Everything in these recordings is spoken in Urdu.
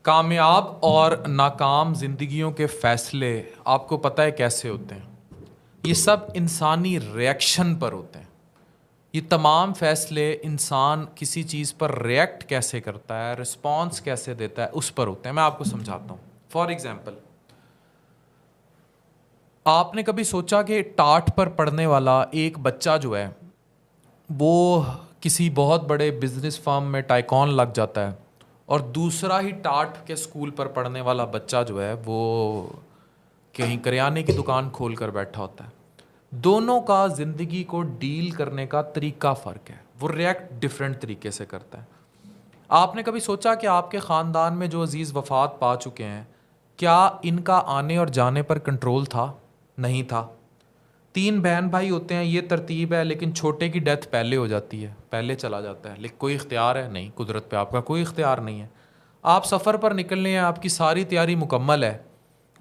کامیاب اور ناکام زندگیوں کے فیصلے آپ کو پتہ ہے کیسے ہوتے ہیں؟ یہ سب انسانی ریئیکشن پر ہوتے ہیں. یہ تمام فیصلے انسان کسی چیز پر ریئیکٹ کیسے کرتا ہے، رسپانس کیسے دیتا ہے، اس پر ہوتے ہیں. میں آپ کو سمجھاتا ہوں. فار ایگزامپل، آپ نے کبھی سوچا کہ ٹاٹ پر پڑھنے والا ایک بچہ جو ہے وہ کسی بہت بڑے بزنس فرم میں ٹائکون لگ جاتا ہے، اور دوسرا ہی ٹاٹ کے اسکول پر پڑھنے والا بچہ جو ہے وہ کہیں کریانے کی دکان کھول کر بیٹھا ہوتا ہے. دونوں کا زندگی کو ڈیل کرنے کا طریقہ فرق ہے، وہ ریئیکٹ ڈفرینٹ طریقے سے کرتا ہے. آپ نے کبھی سوچا کہ آپ کے خاندان میں جو عزیز وفات پا چکے ہیں، کیا ان کا آنے اور جانے پر کنٹرول تھا؟ نہیں تھا. 3 بہن بھائی ہوتے ہیں، یہ ترتیب ہے، لیکن چھوٹے کی ڈیتھ پہلے ہو جاتی ہے، پہلے چلا جاتا ہے. لیکن کوئی اختیار ہے نہیں، قدرت پہ آپ کا کوئی اختیار نہیں ہے. آپ سفر پر نکلنے ہیں، آپ کی ساری تیاری مکمل ہے،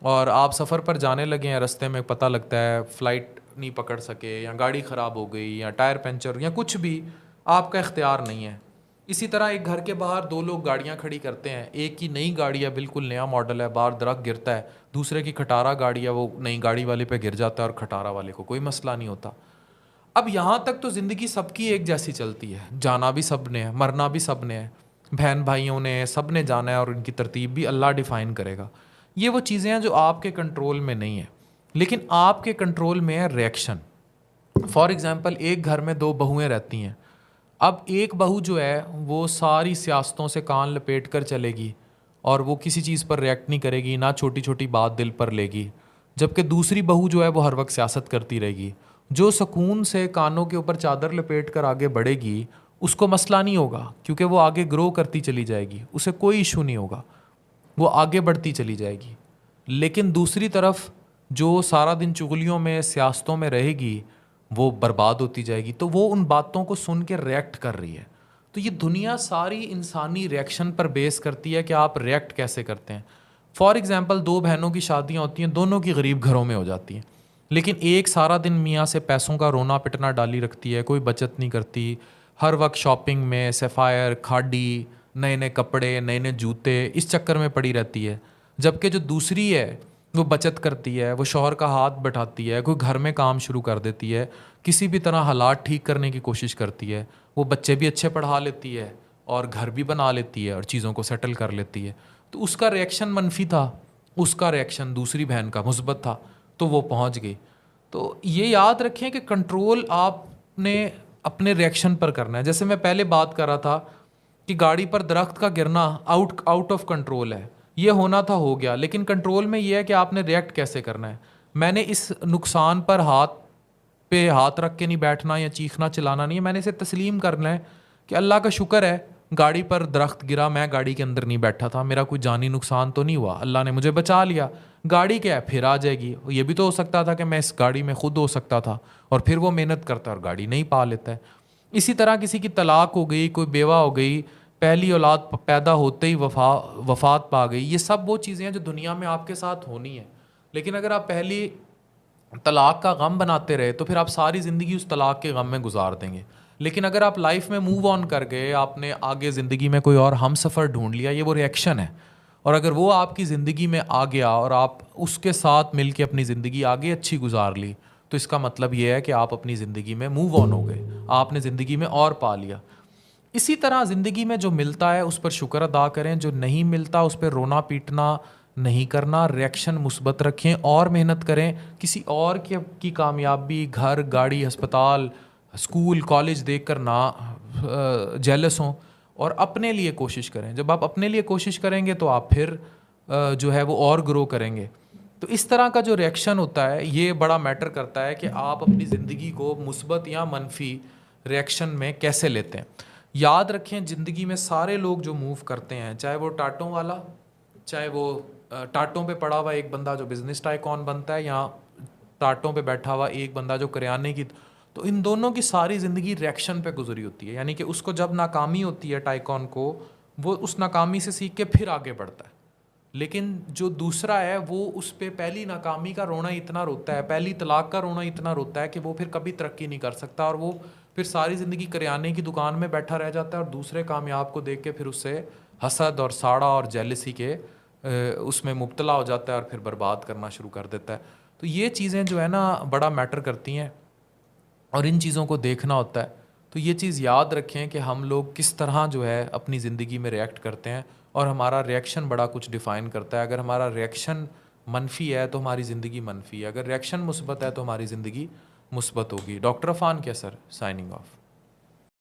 اور آپ سفر پر جانے لگے ہیں. رستے میں پتہ لگتا ہے فلائٹ نہیں پکڑ سکے، یا گاڑی خراب ہو گئی، یا ٹائر پنچر، یا کچھ بھی، آپ کا اختیار نہیں ہے. اسی طرح ایک گھر کے باہر 2 لوگ گاڑیاں کھڑی کرتے ہیں. ایک کی نئی گاڑی ہے، بالکل نیا ماڈل ہے، باہر درخت گرتا ہے. دوسرے کی کھٹارا گاڑی ہے، وہ نئی گاڑی والے پہ گر جاتا ہے اور کھٹارا والے کو کوئی مسئلہ نہیں ہوتا. اب یہاں تک تو زندگی سب کی ایک جیسی چلتی ہے، جانا بھی سب نے ہے، مرنا بھی سب نے ہے، بہن بھائیوں نے، سب نے جانا ہے، اور ان کی ترتیب بھی اللہ ڈیفائن کرے گا. یہ وہ چیزیں ہیں جو آپ کے کنٹرول میں نہیں ہیں، لیکن آپ کے کنٹرول میں ہے ریئیکشن. فار ایگزامپل، ایک گھر میں 2 بہویں رہتی ہیں. اب ایک بہو جو ہے وہ ساری سیاستوں سے کان لپیٹ کر چلے گی، اور وہ کسی چیز پر ریئیکٹ نہیں کرے گی، نہ چھوٹی چھوٹی بات دل پر لے گی. جبکہ دوسری بہو جو ہے وہ ہر وقت سیاست کرتی رہے گی، جو سکون سے کانوں کے اوپر چادر لپیٹ کر آگے بڑھے گی، اس کو مسئلہ نہیں ہوگا، کیونکہ وہ آگے گرو کرتی چلی جائے گی، اسے کوئی ایشو نہیں ہوگا، وہ آگے بڑھتی چلی جائے گی. لیکن دوسری طرف جو سارا دن چغلیوں میں، سیاستوں میں رہے گی، وہ برباد ہوتی جائے گی. تو وہ ان باتوں کو سن کے ریئیکٹ کر رہی ہے. تو یہ دنیا ساری انسانی ریئیکشن پر بیس کرتی ہے کہ آپ ریئیکٹ کیسے کرتے ہیں. فار ایگزامپل، 2 بہنوں کی شادیاں ہوتی ہیں، دونوں کی غریب گھروں میں ہو جاتی ہیں، لیکن ایک سارا دن میاں سے پیسوں کا رونا پٹنا ڈالی رکھتی ہے، کوئی بچت نہیں کرتی، ہر وقت شاپنگ میں، سیفائر، کھاڑی، نئے نئے کپڑے، نئے نئے جوتے، اس چکر میں پڑی رہتی ہے. جبکہ جو دوسری ہے وہ بچت کرتی ہے، وہ شوہر کا ہاتھ بٹھاتی ہے، کوئی گھر میں کام شروع کر دیتی ہے، کسی بھی طرح حالات ٹھیک کرنے کی کوشش کرتی ہے، وہ بچے بھی اچھے پڑھا لیتی ہے، اور گھر بھی بنا لیتی ہے، اور چیزوں کو سیٹل کر لیتی ہے. تو اس کا ریئیکشن منفی تھا، اس کا ریئیکشن دوسری بہن کا مثبت تھا، تو وہ پہنچ گئی. تو یہ یاد رکھیں کہ کنٹرول آپ نے اپنے ریئیکشن پر کرنا ہے. جیسے میں پہلے بات کر رہا تھا کہ گاڑی پر درخت کا گرنا آؤٹ آف کنٹرول ہے، یہ ہونا تھا، ہو گیا، لیکن کنٹرول میں یہ ہے کہ آپ نے ریئیکٹ کیسے کرنا ہے. میں نے اس نقصان پر ہاتھ رکھ کے نہیں بیٹھنا، یا چیخنا چلانا نہیں ہے. میں نے اسے تسلیم کرنا ہے کہ اللہ کا شکر ہے، گاڑی پر درخت گرا، میں گاڑی کے اندر نہیں بیٹھا تھا، میرا کوئی جانی نقصان تو نہیں ہوا، اللہ نے مجھے بچا لیا. گاڑی کیا ہے، پھر آ جائے گی. یہ بھی تو ہو سکتا تھا کہ میں اس گاڑی میں خود ہو سکتا تھا، اور پھر وہ محنت کرتا اور گاڑی نہیں پا لیتا ہے. اسی طرح کسی کی طلاق ہو گئی، کوئی بیوہ ہو گئی، پہلی اولاد پیدا ہوتے ہی وفات پا گئی. یہ سب وہ چیزیں ہیں جو دنیا میں آپ کے ساتھ ہونی ہیں. لیکن اگر آپ پہلی طلاق کا غم بناتے رہے تو پھر آپ ساری زندگی اس طلاق کے غم میں گزار دیں گے. لیکن اگر آپ لائف میں موو آن کر گئے، آپ نے آگے زندگی میں کوئی اور ہم سفر ڈھونڈ لیا، یہ وہ ریئیکشن ہے. اور اگر وہ آپ کی زندگی میں آ گیا اور آپ اس کے ساتھ مل کے اپنی زندگی آگے اچھی گزار لی، تو اس کا مطلب یہ ہے کہ آپ اپنی زندگی میں موو آن ہو گئے، آپ نے زندگی میں اور پا لیا. اسی طرح زندگی میں جو ملتا ہے اس پر شکر ادا کریں، جو نہیں ملتا اس پہ رونا پیٹنا نہیں کرنا، ریئیکشن مثبت رکھیں اور محنت کریں. کسی اور کی کامیابی، گھر، گاڑی، ہسپتال، اسکول، کالج دیکھ کر نہ جیلس ہوں، اور اپنے لیے کوشش کریں. جب آپ اپنے لیے کوشش کریں گے تو آپ پھر جو ہے وہ اور گرو کریں گے. تو اس طرح کا جو ریئیکشن ہوتا ہے یہ بڑا میٹر کرتا ہے کہ آپ اپنی زندگی کو مثبت یا منفی ریئیکشن میں کیسے لیتے ہیں. یاد رکھیں، زندگی میں سارے لوگ جو موو کرتے ہیں، چاہے وہ ٹاٹوں والا، چاہے وہ ٹاٹوں پہ پڑا ہوا ایک بندہ جو بزنس ٹائکون بنتا ہے، یا ٹاٹوں پہ بیٹھا ہوا ایک بندہ جو کریانے کی، تو ان دونوں کی ساری زندگی ریئیکشن پہ گزری ہوتی ہے. یعنی کہ اس کو جب ناکامی ہوتی ہے ٹائکون کو، وہ اس ناکامی سے سیکھ کے پھر آگے بڑھتا ہے. لیکن جو دوسرا ہے وہ اس پہ پہلی ناکامی کا رونا اتنا روتا ہے، پہلی طلاق کا رونا اتنا روتا ہے کہ وہ پھر کبھی ترقی نہیں کر سکتا، اور وہ پھر ساری زندگی کریانے کی دکان میں بیٹھا رہ جاتا ہے، اور دوسرے کامیاب کو دیکھ کے پھر اس سے حسد اور ساڑا اور جیلسی کے اس میں مبتلا ہو جاتا ہے اور پھر برباد کرنا شروع کر دیتا ہے. تو یہ چیزیں جو ہے نا بڑا میٹر کرتی ہیں اور ان چیزوں کو دیکھنا ہوتا ہے. تو یہ چیز یاد رکھیں کہ ہم لوگ کس طرح جو ہے اپنی زندگی میں ریئیکٹ کرتے ہیں اور ہمارا ریئیکشن بڑا کچھ ڈیفائن کرتا ہے. اگر ہمارا ریئیکشن منفی ہے تو ہماری زندگی منفی ہے, اگر ریئیکشن مثبت ہے تو ہماری زندگی مثبت ہوگی. ڈاکٹر عفان کیا سر, سائننگ آف.